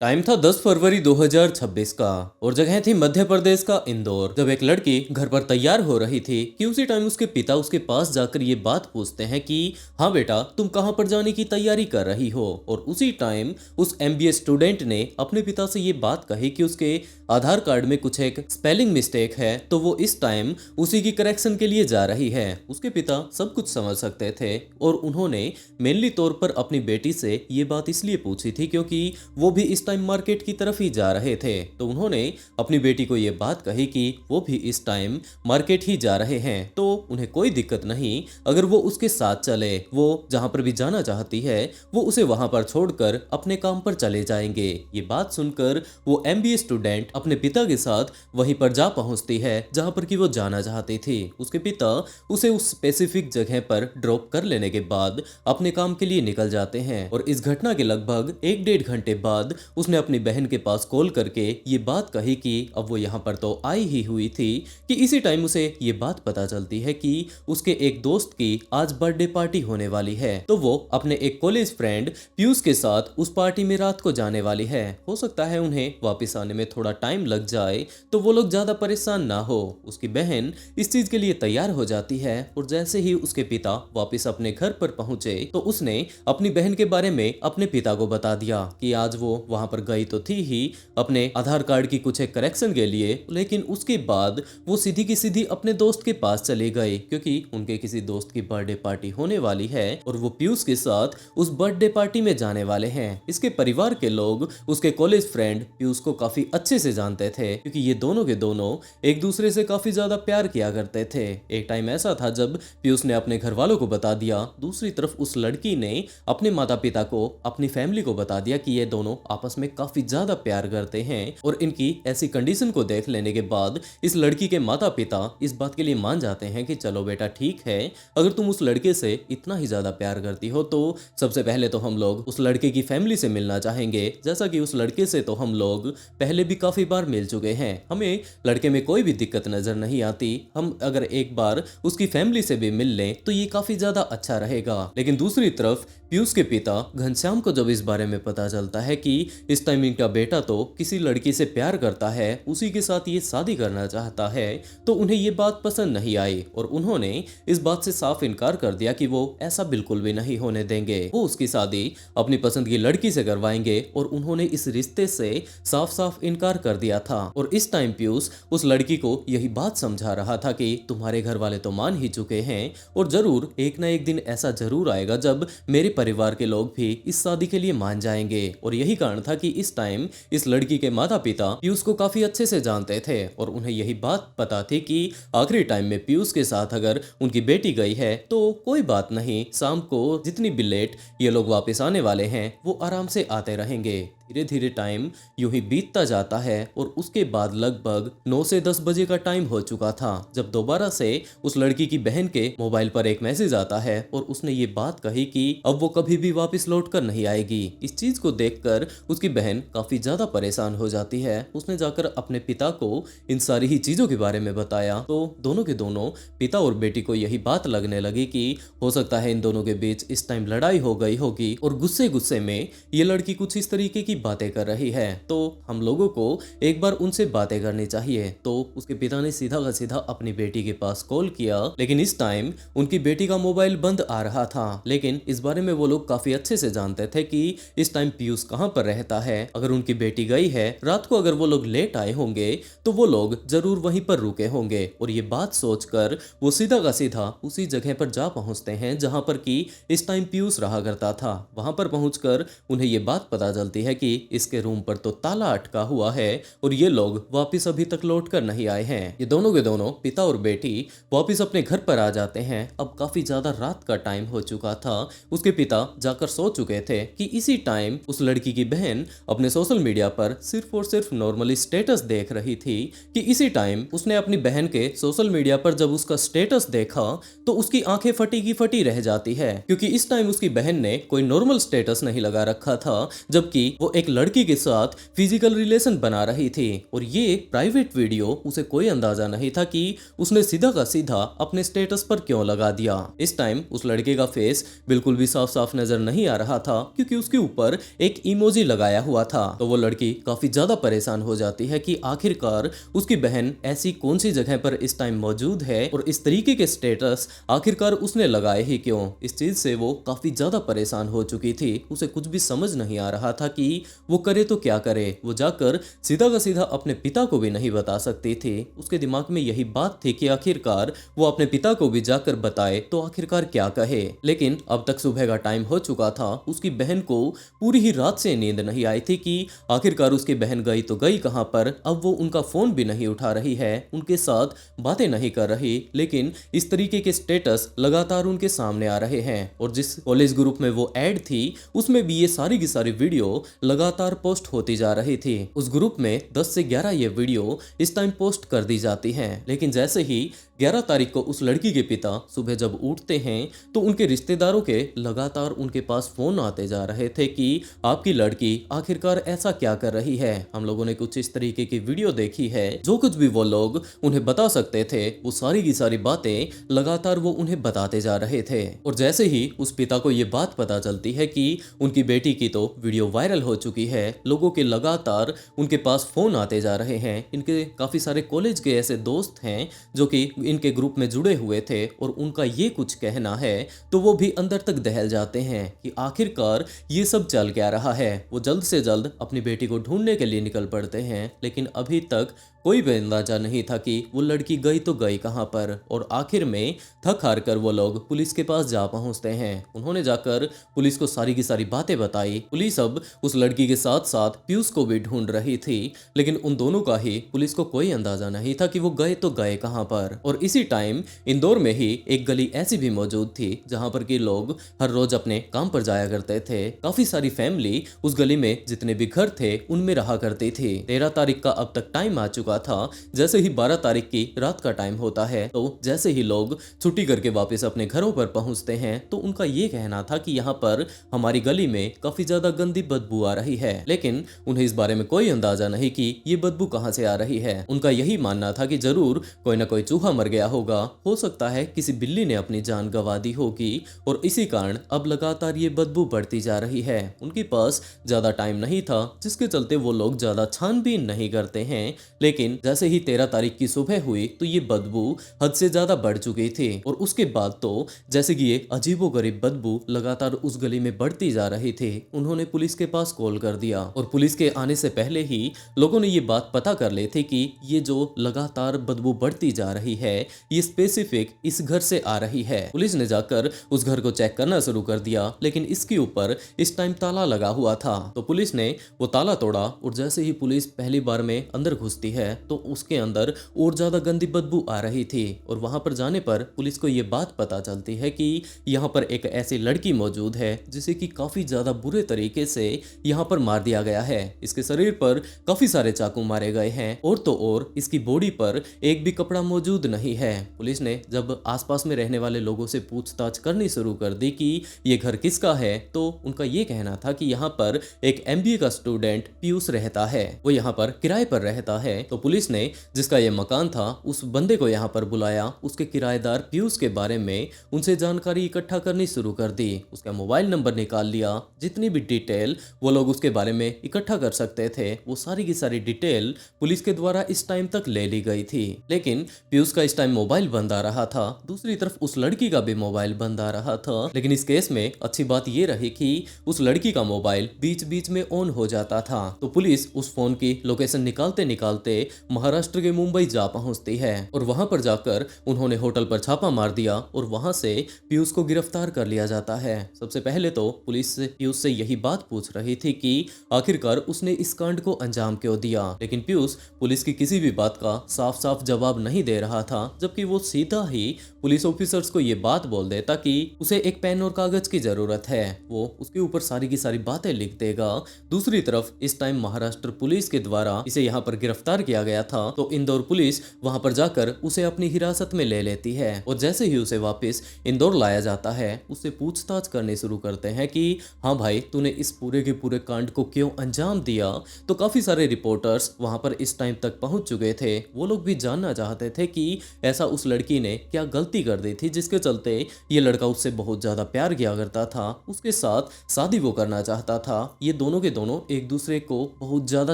Time था 10 फरवरी 2026 का और जगह थी मध्य प्रदेश का इंदौर। जब एक लड़की घर पर तैयार हो रही थी कि उसी टाइम उसके पिता उसके पास जाकर ये बात पूछते हैं कि हाँ बेटा, तुम कहाँ पर जाने की तैयारी कर रही हो। और उसी टाइम उस एमबीए स्टूडेंट ने अपने पिता से ये बात कही कि उसके आधार कार्ड में कुछ एक स्पेलिंग मिस्टेक है, तो वो इस टाइम उसी की करेक्शन के लिए जा रही है। उसके पिता सब कुछ समझ सकते थे और उन्होंने मेनली तौर पर अपनी बेटी से ये बात इसलिए पूछी थी क्योंकि वो भी इस टाइम मार्केट की तरफ ही जा रहे थे। तो उन्होंने अपनी बेटी को ये बात कही कि वो भी इस टाइम मार्केट ही जा रहे हैं, तो उन्हें कोई दिक्कत नहीं अगर वो उसके साथ चले। वो जहां पर भी जाना चाहती है वो उसे वहां पर छोड़कर अपने काम पर चले जाएंगे। ये बात सुनकर वो एमबीए स्टूडेंट अपने पिता के साथ वहीं पर जा पहुंचती है जहां पर कि वो जाना चाहती थी। उसके पिता उसे उस स्पेसिफिक जगह पर ड्रॉप कर लेने के बाद अपने काम के लिए निकल जाते हैं। और इस घटना के लगभग 1-1.5 घंटे बाद उसने अपनी बहन के पास कॉल करके ये बात कही कि अब वो यहाँ पर तो आई ही हुई थी कि इसी टाइम उसे ये बात पता चलती है कि उसके एक दोस्त की आज बर्थडे पार्टी होने वाली है। तो वो अपने एक कॉलेज फ्रेंड पीयूष के साथ उस पार्टी में रात को जाने वाली है। हो सकता है उन्हें वापस आने में थोड़ा टाइम लग जाए, तो वो लोग ज्यादा परेशान ना हो। उसकी बहन इस चीज के लिए तैयार हो जाती है और जैसे ही उसके पिता वापस अपने घर पर पहुंचे तो उसने अपनी बहन के बारे में अपने पिता को बता दिया कि आज वो वहां पर गई तो थी ही अपने आधार कार्ड की कुछ एक करेक्शन के लिए, लेकिन उसके बाद वो सीधी की सीधी अपने दोस्त के पास चली गई क्योंकि उनके किसी दोस्त की बर्थडे पार्टी होने वाली है और वो पीयूष के साथ उस बर्थडे पार्टी में जाने वाले हैं। इसके परिवार के लोग उसके कॉलेज फ्रेंड पीयूष को काफी अच्छे से जानते थे क्योंकि ये दोनों के दोनों एक दूसरे से काफी ज्यादा प्यार किया करते थे। एक टाइम ऐसा था जब पीयूष ने अपने घर वालों को बता दिया, दूसरी तरफ उस लड़की ने अपने माता पिता को, अपनी फैमिली को बता दिया कि ये दोनों आपस में काफी ज्यादा प्यार करते हैं। और इनकी ऐसी कंडीशन को देख लेने के बाद इस लड़की के माता पिता इस बात के लिए मान जाते हैं कि चलो बेटा ठीक है, अगर तुम उस लड़के से इतना ही ज्यादा प्यार करती हो तो सबसे पहले तो हम लोग उस लड़के की फैमिली से मिलना चाहेंगे। जैसा कि उस लड़के से तो हम लोग पहले भी काफी बार मिल चुके हैं, हमें लड़के में कोई भी दिक्कत नजर नहीं आती। हम अगर एक बार उसकी फैमिली से भी मिल लें तो ये काफी ज्यादा अच्छा रहेगा। लेकिन दूसरी तरफ पीयूष के पिता घनश्याम को जब इस बारे में पता चलता है कि इस टाइम इनका बेटा तो किसी लड़की से प्यार करता है, उसी के साथ ये शादी करना चाहता है, तो उन्हें ये बात पसंद नहीं आई और उन्होंने इस बात से साफ इनकार कर दिया कि वो ऐसा बिल्कुल भी नहीं होने देंगे। वो उसकी शादी अपनी पसंद की लड़की से करवाएंगे और उन्होंने इस रिश्ते से साफ साफ इनकार कर दिया था। और इस टाइम पीयूष उस लड़की को यही बात समझा रहा था कि तुम्हारे घर वाले तो मान ही चुके हैं और जरूर एक ना एक दिन ऐसा जरूर आएगा जब मेरे परिवार के लोग भी इस शादी के लिए मान जाएंगे। और यही कारण था कि इस टाइम इस लड़की के माता पिता पीयूष को काफी अच्छे से जानते थे और उन्हें यही बात पता थी कि आखिरी टाइम में पीयूष के साथ अगर उनकी बेटी गई है तो कोई बात नहीं, शाम को जितनी भी लेट ये लोग वापस आने वाले हैं वो आराम से आते रहेंगे। धीरे धीरे टाइम यूं ही बीतता जाता है और उसके बाद लगभग 9 से 10 बजे का टाइम हो चुका था जब दोबारा से उस लड़की की बहन के मोबाइल पर एक मैसेज आता है और उसने ये बात कही कि अब वो कभी भी वापस लौट कर नहीं आएगी। इस चीज को देखकर उसकी बहन काफी ज्यादा परेशान हो जाती है। उसने जाकर अपने पिता को इन सारी ही चीजों के बारे में बताया तो दोनों के दोनों पिता और बेटी को यही बात लगने लगी कि हो सकता है इन दोनों के बीच इस टाइम लड़ाई हो गई होगी और गुस्से गुस्से में ये लड़की कुछ इस तरीके की बातें कर रही है, तो हम लोगों को एक बार उनसे बातें करनी चाहिए। तो उसके पिता ने सीधा का सीधा अपनी बेटी के पास कॉल किया, लेकिन इस टाइम उनकी बेटी का मोबाइल बंद आ रहा था। लेकिन इस बारे में वो लोग काफी अच्छे से जानते थे कि इस टाइम पीयूष कहां पर रहता है। अगर उनकी बेटी गई है रात को, अगर वो लोग लेट आए होंगे तो वो लोग जरूर वहीं पर रुके होंगे। और ये बात सोचकर वो सीधा का सीधा उसी जगह पर जा पहुंचते हैं जहां पर कि इस टाइम पीयूष रहा करता था। वहां पर पहुंचकर उन्हें ये बात पता चलती है कि इसके रूम पर तो ताला अटका हुआ है और ये लोग वापस अभी तक लौट कर नहीं आए हैं। ये दोनों के दोनों पिता और बेटी वापस अपने घर पर आ जाते हैं। अब काफी ज्यादा रात का टाइम हो चुका था। उसके पिता जाकर सो चुके थे कि इसी टाइम उस लड़की की बहन अपने सोशल मीडिया पर सिर्फ और सिर्फ नॉर्मली स्टेटस देख रही थी कि इसी टाइम उसने अपनी बहन के सोशल मीडिया पर जब उसका स्टेटस देखा तो उसकी आंखें फटी की फटी रह जाती है क्योंकि इस टाइम उसकी बहन ने कोई नॉर्मल स्टेटस नहीं लगा रखा था, जबकि वो एक लड़की के साथ फिजिकल रिलेशन बना रही थी और ये एक प्राइवेट वीडियो उसे कोई अंदाजा नहीं था कि उसने सीधा का सीधा अपने स्टेटस पर क्यों लगा दिया। इस टाइम उस लड़के का फेस बिल्कुल भी साफ साफ नजर नहीं आ रहा था क्योंकि उसके ऊपर एक इमोजी लगाया हुआ था। तो वो लड़की काफी ज्यादा परेशान हो जाती है कि आखिरकार उसकी बहन ऐसी कौन सी जगह पर इस टाइम मौजूद है और इस तरीके के स्टेटस आखिरकार उसने लगाए ही क्यों। इस चीज से वो काफी ज्यादा परेशान हो चुकी थी, उसे कुछ भी समझ नहीं आ रहा था कि वो करे तो क्या करे। वो जाकर सीधा का सीधा अपने पिता को भी नहीं बता सकती थी। उसके दिमाग में यही बात थी कि आखिरकार वो अपने पिता को भी जाकर बताए तो आखिरकार क्या कहे। लेकिन अब तक सुबह का टाइम हो चुका था, उसकी बहन को पूरी ही रात से नींद नहीं आई थी कि आखिरकार उसकी बहन गई तो गई कहां पर। अब वो उनका फोन भी नहीं उठा रही है, उनके साथ बातें नहीं कर रही, लेकिन इस तरीके के स्टेटस लगातार उनके सामने आ रहे हैं। और जिस कॉलेज ग्रुप में वो ऐड थी उसमें भी ये सारी की सारी वीडियो लगातार पोस्ट होती जा रही थी। उस ग्रुप में 10 से 11 ये वीडियो इस टाइम पोस्ट कर दी जाती हैं। लेकिन जैसे ही 11 तारीख को उस लड़की के पिता सुबह जब उठते हैं तो उनके रिश्तेदारों के लगातार उनके पास फोन आते जा रहे थे कि आपकी लड़की आखिरकार ऐसा क्या कर रही है। हम लोगों ने कुछ इस तरीके की वीडियो देखी है, जो कुछ भी वो लोग उन्हें बता सकते थे वो सारी की सारी बातें लगातार वो उन्हें बताते जा रहे थे। और जैसे ही उस पिता को ये बात पता चलती है कि उनकी बेटी की तो वीडियो वायरल हो चुकी है, लोगों के लगातार उनके पास फोन आते जा रहे हैं। इनके काफी सारे कॉलेज के ऐसे दोस्त हैं जो कि इनके ग्रुप में जुड़े हुए थे और उनका ये कुछ कहना है तो वो भी अंदर तक दहल जाते हैं कि आखिरकार ये सब चल क्या रहा है। वो जल्द से जल्द अपनी बेटी को ढूंढने के लिए निकल पड़ते हैं, लेकिन अभी तक कोई भी अंदाजा नहीं था कि वो लड़की गई तो गई कहां पर। और आखिर में थक हार कर वो लोग पुलिस के पास जा पहुंचते हैं। उन्होंने जाकर पुलिस को सारी की सारी बातें बताई। पुलिस अब उस लड़की के साथ साथ पीयूष को भी ढूंढ रही थी, लेकिन उन दोनों का ही पुलिस को कोई अंदाजा नहीं था कि वो गए तो गए कहां पर। और इसी टाइम इंदौर में ही एक गली ऐसी भी मौजूद थी जहां पर कि लोग हर रोज अपने काम पर जाया करते थे। काफी सारी फैमिली उस गली में जितने भी घर थे उनमें रहा करती थी। 13 तारीख का अब तक टाइम आ चुका था। जैसे ही 12 तारीख की रात का टाइम होता है तो जैसे ही लोग छुट्टी करके वापस अपने घरों पर पहुंचते हैं तो उनका ये कहना था कि यहाँ पर हमारी गली में काफी ज्यादा गंदी बदबू आ रही है। लेकिन उन्हें इस बारे में कोई अंदाजा नहीं कि ये बदबू कहां से आ रही है। उनका यही मानना था कि जरूर कोई ना कोई चूहा मर गया होगा, हो सकता है किसी बिल्ली ने अपनी जान गंवा दी होगी और इसी कारण अब लगातार ये बदबू बढ़ती जा रही है। उनके पास ज्यादा टाइम नहीं था जिसके चलते वो लोग ज्यादा छानबीन नहीं करते हैं। लेकिन जैसे ही 13 तारीख की सुबह हुई तो ये बदबू हद से ज्यादा बढ़ चुकी थी और उसके बाद तो जैसे कि ये अजीबोगरीब बदबू लगातार उस गली में बढ़ती जा रही थी। उन्होंने पुलिस के पास कॉल कर दिया और पुलिस के आने से पहले ही लोगों ने ये बात पता कर ली थी कि ये जो लगातार बदबू बढ़ती जा रही है ये स्पेसिफिक इस घर से आ रही है। पुलिस ने जाकर उस घर को चेक करना शुरू कर दिया, लेकिन इसके ऊपर इस टाइम ताला लगा हुआ था। तो पुलिस ने वो ताला तोड़ा और जैसे ही पुलिस पहली बार में अंदर घुसती है तो उसके अंदर और ज्यादा गंदी बदबू आ रही थी। और वहां पर जाने पर पुलिस को ये बात पता चलती है कि यहाँ पर एक ऐसी लड़की मौजूद है जिसे कि काफी ज्यादा बुरे तरीके से यहाँ पर मार दिया गया है। इसके शरीर पर काफी सारे चाकू मारे गए हैं और तो और इसकी बॉडी पर एक भी कपड़ा मौजूद नहीं है। पुलिस ने जब आसपास में रहने वाले लोगों से पूछताछ करनी शुरू कर दी कि ये घर किसका है तो उनका ये कहना था कि यहाँ पर एक MBA का स्टूडेंट पीयूष रहता है, वो यहाँ पर किराए पर रहता है। तो पुलिस ने जिसका ये मकान था उस बंदे को यहाँ पर बुलाया, उसके किराएदार पीयूष के बारे में उनसे जानकारी इकट्ठा करनी शुरू कर दी। उसका मोबाइल नंबर निकाल लिया, जितनी भी डिटेल वो लोग उसके बारे में इकट्ठा कर सकते थे वो सारी की सारी डिटेल पुलिस के द्वारा इस टाइम तक ले ली गई थी। लेकिन पीयूष का इस टाइम मोबाइल बंद आ रहा था, दूसरी तरफ उस लड़की का भी मोबाइल बंद आ रहा था। लेकिन इस केस में अच्छी बात ये रही कि उस लड़की का मोबाइल बीच बीच में ऑन हो जाता था। तो पुलिस उस फोन की लोकेशन निकालते निकालते महाराष्ट्र के मुंबई जा पहुंचती है और वहां पर जाकर उन्होंने होटल पर छापा मार दिया और वहां से पीयूष को गिरफ्तार कर लिया जाता है। सबसे पहले तो पुलिस पीयूष से यही बात पूछ रही थी कि आखिरकार उसने इस कांड को अंजाम क्यों दिया। लेकिन पीयूष पुलिस की किसी भी बात का साफ साफ जवाब नहीं दे रहा था, जबकि वो सीधा ही पुलिस ऑफिसर्स को ये बात बोल देता कि उसे एक पेन और कागज की जरूरत है, वो उसके ऊपर सारी की सारी बातें लिख देगा। दूसरी तरफ इस टाइम महाराष्ट्र पुलिस के द्वारा इसे यहाँ पर गिरफ्तार किया किया गया था तो इंदौर पुलिस वहां पर जाकर उसे अपनी हिरासत में ले लेती है और जैसे ही उसे वापस इंदौर लाया जाता है उससे पूछताछ करनी शुरू करते हैं कि हाँ भाई तूने इस पूरे के पूरे कांड को क्यों अंजाम दिया। तो काफी सारे रिपोर्टर्स वहां पर इस टाइम तक पहुंच चुके थे। वो लोग भी जानना चाहते थे कि ऐसा उस लड़की ने क्या गलती कर दी थी जिसके चलते ये लड़का उससे बहुत ज्यादा प्यार किया करता था, उसके साथ शादी वो करना चाहता था, ये दोनों के दोनों एक दूसरे को बहुत ज्यादा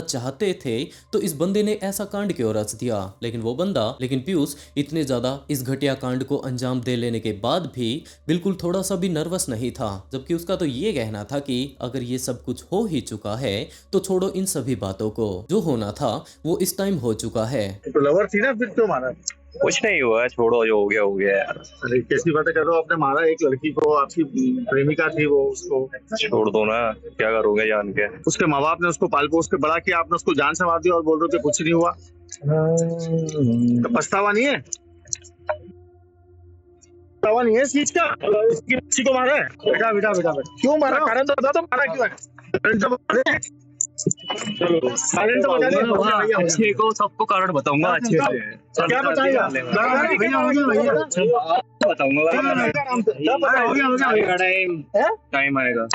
चाहते थे। तो इस बंदे ने ऐसा कांड क्यों रच दिया। लेकिन पीयूष इतने ज्यादा इस घटिया कांड को अंजाम दे लेने के बाद भी बिल्कुल थोड़ा सा भी नर्वस नहीं था, जबकि उसका तो ये कहना था कि अगर ये सब कुछ हो ही चुका है तो छोड़ो इन सभी बातों को, जो होना था वो इस टाइम हो चुका है। तो लवर थी ना, फिर क्यों मारा? कुछ नहीं हुआ, छोड़ो, जो हो गया यार। अरे कैसी बातें कर रहे हो, आपने मारा एक लड़की को, आपकी प्रेमिका थी वो, उसको छोड़ दो ना, क्या करोगे जान के। उसके माँ बाप ने उसको पाल पोस के बड़ा किया, आपने उसको जान से मार दिया और बोल रहे हो कि कुछ नहीं हुआ। तो पछतावा नहीं है? पछतावा नहीं है इस चीज का? उसकी बच्ची को मारा है? बेटा बेटा बेटा बेटा क्यों मारा? कारण तो बता दो, मारा क्यों है? कारण तो बता दे। अच्छे को सबको कारण बताऊंगा अच्छे से। क्या बताएगा? टाइम आएगा।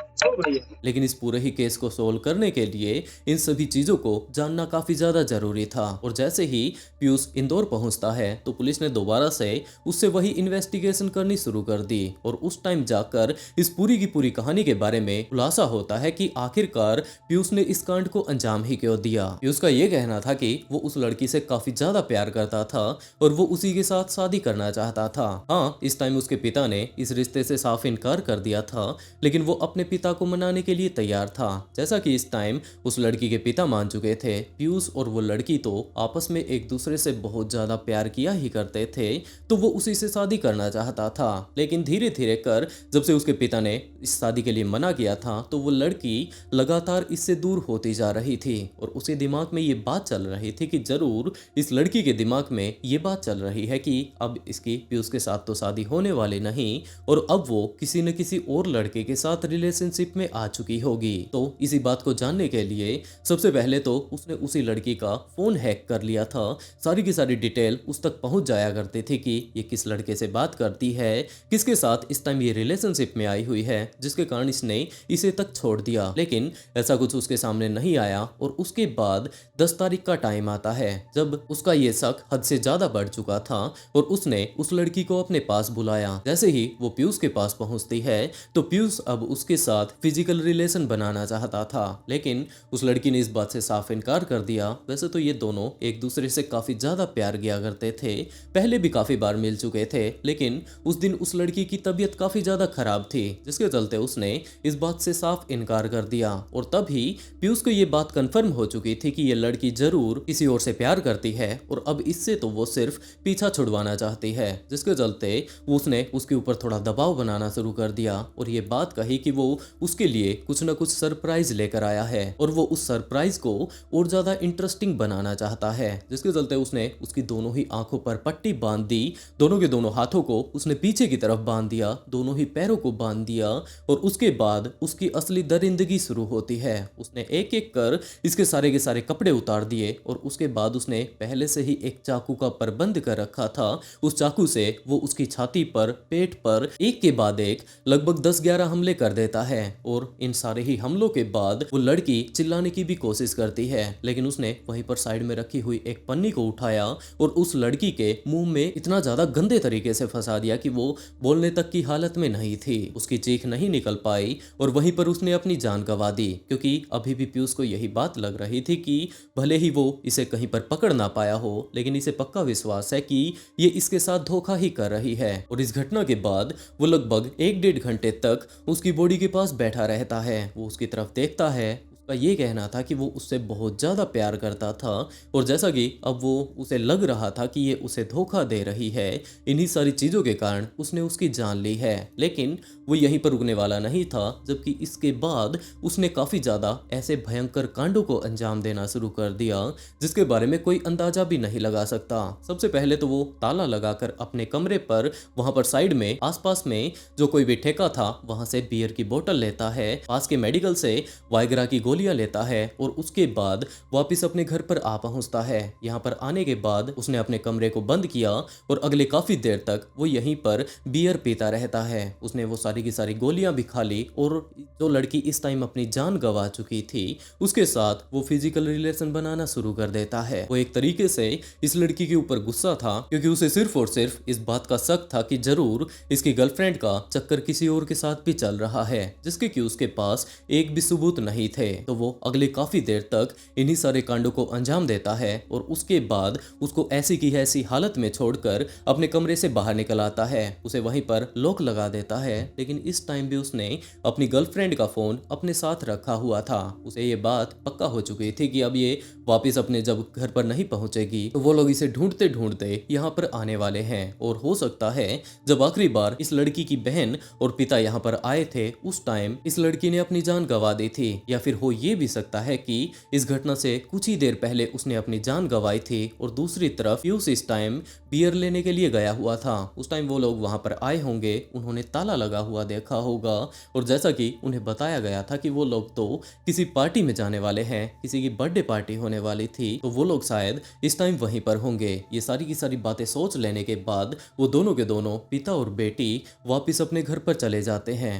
लेकिन इस पूरे ही केस को सोल्व करने के लिए इन सभी चीजों को जानना काफी ज्यादा जरूरी था। और जैसे ही पीयूष इंदौर पहुंचता है तो पुलिस ने दोबारा से उससे वही इन्वेस्टिगेशन करनी शुरू कर दी और उस टाइम जाकर इस पूरी की पूरी कहानी के बारे में खुलासा होता है कि आखिरकार पीयूष ने इस कांड को अंजाम ही क्यों दिया। पीयूष का ये कहना था कि वो उस लड़की से काफी ज्यादा प्यार करता था और वो उसी के साथ शादी करना चाहता था। हाँ, इस टाइम उसके पिता ने इस रिश्ते से साफ इनकार कर दिया था, लेकिन वो अपने पिता को मनाने के लिए तैयार था। जैसा कि इस टाइम उस लड़की के पिता मान चुके थे, पीयूष और वो लड़की तो आपस में एक दूसरे से बहुत ज्यादा प्यार किया ही करते थे, तो वो उसी से शादी करना चाहता था। लेकिन धीरे धीरे कर जब से उसके पिता ने इस शादी के लिए मना किया था तो वो लड़की लगातार इससे दूर होती जा रही थी और उसके दिमाग में ये बात चल रही थी कि जरूर इस लड़की के दिमाग में ये बात चल रही है कि अब इसकी पीयूष के साथ तो शादी होने वाली नहीं और अब वो किसी न किसी और लड़के के साथ रिलेशनशिप में आ चुकी होगी। तो इसी बात को जानने के लिए सबसे पहले तो उसने उसी लड़की का फोन हैक कर लिया था। सारी की सारी डिटेल उस तक पहुंच जाया करती थी कि ये किस लड़के से बात करती है, किसके साथ इस टाइम ये रिलेशनशिप में आई हुई है, जिसके कारण इसने इसे तक छोड़ दिया। लेकिन ऐसा कुछ उसके सामने नहीं आया और उसके बाद 10 तारीख का टाइम आता है जब उसका ये शक हद से ज्यादा बढ़ चुका था और उसने उस लड़की को अपने पास बुलाया। जैसे ही वो पीयूष के पास पहुंचती है तो पीयूष अब उसके साथ फिजिकल रिलेशन बनाना चाहता था, लेकिन उस लड़की ने इस बात से साफ इनकार कर दिया। वैसे तो ये दोनों एक दूसरे से काफी ज्यादा प्यार किया करते थे, पहले भी काफी बार मिल चुके थे, लेकिन उस दिन उस लड़की की तबीयत काफी ज्यादा खराब थी जिसके चलते उसने इस बात से साफ इनकार कर दिया। और तभी पीयूष को ये बात कंफर्म हो चुकी थी कि ये लड़की जरूर किसी और से प्यार करती है और अब इससे तो वो सिर्फ पीछा छुड़वाना चाहती है, जिसके चलते उसने उसके ऊपर थोड़ा दबाव बनाना शुरू कर दिया और ये बात कही कि वो उसके लिए कुछ न कुछ सरप्राइज लेकर आया है और वो उस सरप्राइज को और ज्यादा इंटरेस्टिंग बनाना चाहता है, जिसके चलते उसने उसकी दोनों ही आंखों पर पट्टी बांध दी, दोनों के दोनों हाथों को उसने पीछे की तरफ बांध दिया, दोनों ही पैरों को बांध दिया और उसके बाद उसकी असली दरिंदगी शुरू होती है। उसने एक एक कर इसके सारे के सारे कपड़े उतार दिए और उसके बाद उसने पहले से ही एक चाकू का प्रबंध कर रखा था। उस चाकू से वो उसकी छाती पर, पेट पर एक के बाद एक लगभग 10-11 हमले कर देता है और इन सारे ही हमलों के बाद वो लड़की चिल्लाने की भी कोशिश करती है, लेकिन उसने वहीं पर साइड में रखी हुई एक पन्नी को उठाया और उस लड़की के मुंह में इतना ज्यादा गंदे तरीके से फंसा दिया कि वो बोलने तक की हालत में नहीं थी। उसकी चीख नहीं निकल पाई और वहीं पर उसने अपनी जान गंवा दी, क्योंकि अभी भी पीयूष को यही बात लग रही थी कि भले ही वो इसे कहीं पर पकड़ ना पाया हो, लेकिन इसे पक्का विश्वास है कि ये इसके साथ धोखा ही कर रही है। और इस घटना के बाद वो लगभग 1-1.5 घंटे तक उसकी बॉडी के पास बैठा रहता है, वो उसकी तरफ देखता है। उसका ये कहना था कि वो उससे बहुत ज़्यादा प्यार करता था और जैसा कि अब वो उसे लग रहा था कि ये उसे धोखा दे रही है, इन्हीं सारी चीज़ों के कारण उसने उसकी जान ली है। लेकिन वो यहीं पर रुकने वाला नहीं था, जबकि इसके बाद उसने काफ़ी ज़्यादा ऐसे भयंकर कांडों को अंजाम देना शुरू कर दिया जिसके बारे में कोई अंदाजा भी नहीं लगा सकता। सबसे पहले तो वो ताला लगाकर अपने कमरे पर वहाँ पर साइड में आसपास में जो कोई भी ठेका था वहाँ से बियर की बोतल लेता है, पास के मेडिकल से वाइग्रा की गोलियां लेता है और उसके बाद वापस अपने घर पर आ पहुंचता है। यहाँ पर आने के बाद उसने अपने कमरे को बंद किया और अगले काफी देर तक वो यहीं पर बियर पीता रहता है। उसने वो सारी की सारी गोलियां भी खा ली और जो लड़की इस टाइम अपनी जान गंवा चुकी थी उसके साथ वो फिजिकल रिलेशन बनाना शुरू कर देता है। वो एक तरीके से इस लड़की के ऊपर गुस्सा था क्योंकि उसे सिर्फ और सिर्फ इस बात का शक था कि जरूर इसकी गर्लफ्रेंड का चक्कर किसी और के साथ भी चल रहा है, जिसके कि उसके पास एक भी सबूत नहीं थे। तो वो अगले काफी देर तक इन्हीं सारे कांडों को अंजाम देता है और उसके बाद उसको ऐसी की ऐसी हालत में छोड़कर अपने कमरे से बाहर निकल आता है। उसे वहीं पर लॉक लगा देता है, लेकिन इस टाइम भी उसने अपनी गर्लफ्रेंड का फोन अपने साथ रखा हुआ था। उसे ये बात पक्का हो चुकी थी कि अब ये वापस अपने जब घर पर नहीं पहुंचेगी तो वो लोग इसे ढूंढते ढूंढते यहाँ पर आने वाले हैं। और हो सकता है जब आखिरी बार इस लड़की की बहन और पिता यहाँ पर आए थे उस टाइम इस लड़की ने अपनी जान गंवा दी थी, या फिर हो ये भी सकता है कि इस घटना से कुछ ही देर पहले उसने अपनी जान गंवाई थी और दूसरी तरफ पीयूष इस टाइम बियर लेने के लिए गया हुआ था। उस टाइम वो लोग वहां पर आए होंगे, उन्होंने ताला लगा हुआ देखा होगा और जैसा कि उन्हें बताया गया था कि वो लोग तो किसी पार्टी में जाने वाले हैं, किसी की बर्थडे पार्टी होने वाली थी, तो वो लोग शायद इस टाइम वहीं पर होंगे। ये सारी की सारी बातें सोच लेने के बाद वो दोनों के दोनों पिता और बेटी वापस अपने घर पर चले जाते हैं।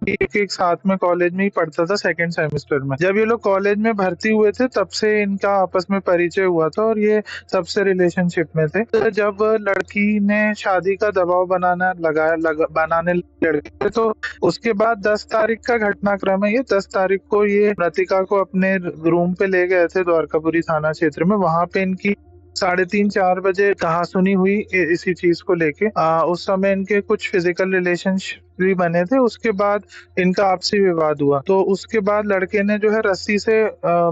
एक साथ में कॉलेज में ही पढ़ता था सेकंड सेमेस्टर में। जब ये लोग कॉलेज में भर्ती हुए थे तब से इनका आपस में परिचय हुआ था और ये तब से रिलेशनशिप में थे। तो जब लड़की ने शादी का दबाव बनाने लड़के तो उसके बाद 10 तारीख का घटनाक्रम है। ये 10 तारीख को ये मृतिका को अपने रूम पे ले गए थे द्वारकापुरी थाना क्षेत्र में। वहां पे इनकी 3:30-4 बजे कहासुनी हुई इसी चीज को लेके। उस समय इनके कुछ फिजिकल रिलेशनशिप भी बने थे। उसके बाद इनका आपसी विवाद हुआ तो उसके बाद लड़के ने जो है रस्सी से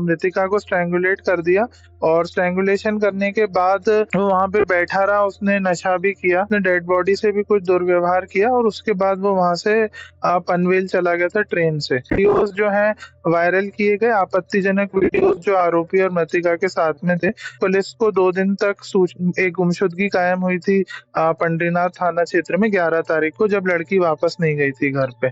मृतिका को स्ट्रैंगुलेट कर दिया और स्ट्रैंगुलेशन करने के बाद वो वहां पे बैठा रहा। उसने नशा भी किया, उसने डेड बॉडी से भी कुछ दुर्व्यवहार किया और उसके बाद वो वहां से पनवेल चला गया था ट्रेन से। वीडियोस जो है वायरल किए गए, आपत्तिजनक वीडियोस जो आरोपी और मृतिका के साथ में थे। पुलिस को 2 दिन तक एक गुमशुदगी कायम हुई थी पंडरीनाथ थाना क्षेत्र में 11 तारीख को, जब लड़की वापस नहीं गई थी घर पे।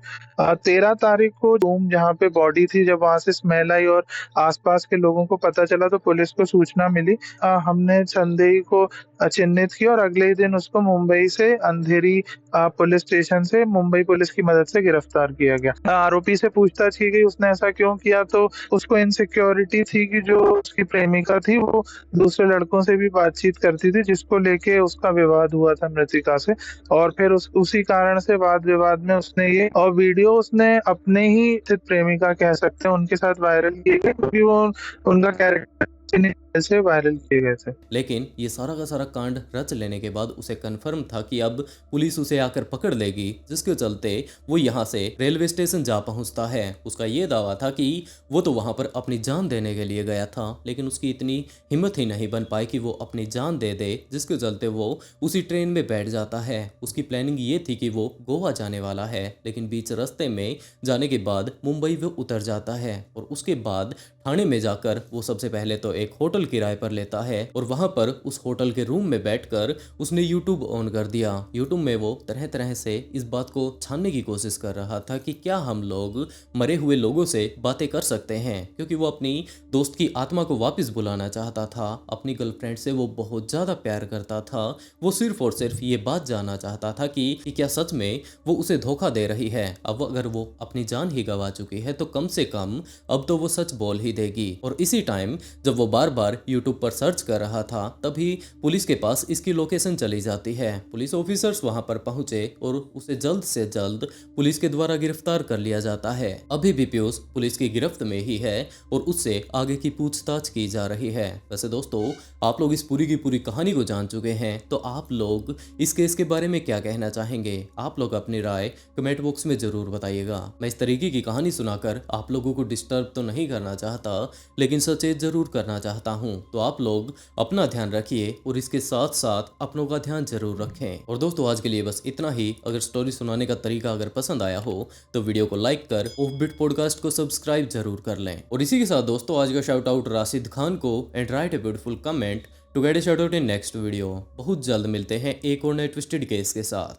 13 तारीख को रूम जहाँ पे बॉडी थी, जब वहां से स्मेल आई और आसपास के लोगों को पता चला तो पुलिस को सूचना मिली। हमने संदेही को चिन्हित किया और अगले ही दिन उसको मुंबई से अंधेरी पुलिस स्टेशन से मुंबई पुलिस की मदद से गिरफ्तार किया गया। आरोपी से पूछताछ की गई, उसने ऐसा क्यों किया, तो उसको इनसिक्योरिटी थी कि जो उसकी प्रेमिका थी वो दूसरे लड़कों से भी बातचीत करती थी, जिसको लेके उसका विवाद हुआ था मृतिका से। और फिर उसी कारण से वाद विवाद में उसने ये और वीडियो उसने अपने ही प्रेमिका कह सकते हैं उनके साथ वायरल किए गए, क्योंकि वो उनका कैरेक्टर से वायरल किए गए थे। लेकिन ये सारा का सारा कांड रच लेने के बाद उसे कंफर्म था कि अब पुलिस उसे आकर पकड़ लेगी, जिसके चलते वो यहाँ से रेलवे स्टेशन जा पहुँचता है। उसका ये दावा था कि वो तो वहाँ पर अपनी जान देने के लिए गया था, लेकिन उसकी इतनी हिम्मत ही नहीं बन पाई कि वो अपनी जान दे दे, जिसके चलते वो उसी ट्रेन में बैठ जाता है। उसकी प्लानिंग ये थी कि वो गोवा जाने वाला है, लेकिन बीच रास्ते में जाने के बाद मुंबई वो उतर जाता है और उसके बाद थाने में जाकर वो सबसे पहले तो एक होटल किराए पर लेता है और वहां पर उस होटल के रूम में बैठकर उसने यूट्यूब ऑन कर दिया। यूट्यूब में वो तरह तरह से इस बात को छानने की कोशिश कर रहा था कि क्या हम लोग मरे हुए लोगों से बातें कर सकते हैं, क्योंकि वो अपनी दोस्त की आत्मा को वापस बुलाना चाहता था। अपनी गर्लफ्रेंड से वो बहुत ज्यादा प्यार करता था। वो सिर्फ और सिर्फ ये बात जानना चाहता था कि क्या सच में वो उसे धोखा दे रही है। अब अगर वो अपनी जान ही गंवा चुकी है तो कम से कम अब तो वो सच बोल ही देगी। और इसी टाइम जब वो बार बार यूट्यूब पर सर्च कर रहा था तभी पुलिस के पास इसकी लोकेशन चली जाती है। पुलिस ऑफिसर्स वहां पर पहुंचे और उसे जल्द से जल्द पुलिस के द्वारा गिरफ्तार कर लिया जाता है। अभी भी पीयूष पुलिस की गिरफ्त में ही है और उससे आगे की पूछताछ की जा रही है। वैसे दोस्तों, आप लोग इस पूरी की पूरी कहानी को जान चुके हैं, तो आप लोग इस केस के बारे में क्या कहना चाहेंगे? आप लोग अपनी राय कमेंट बॉक्स में जरूर बताइएगा। मैं इस तरीके की कहानी सुनाकर आप लोगों को डिस्टर्ब तो नहीं करना चाहता, लेकिन सचेत जरूर करना चाहता हूं। तो आप लोग अपना ध्यान रखिए और इसके साथ साथ अपनों का ध्यान जरूर रखें। और दोस्तों, आज के लिए बस इतना ही। अगर स्टोरी सुनाने का तरीका अगर पसंद आया हो तो वीडियो को लाइक कर ऑफबीट पॉडकास्ट को सब्सक्राइब जरूर कर लें। और इसी के साथ दोस्तों, आज का शाउट आउट राशिद खान को and write a beautiful comment to get a shout out in next video. बहुत जल्द मिलते हैं एक और नए ट्विस्टेड केस के साथ।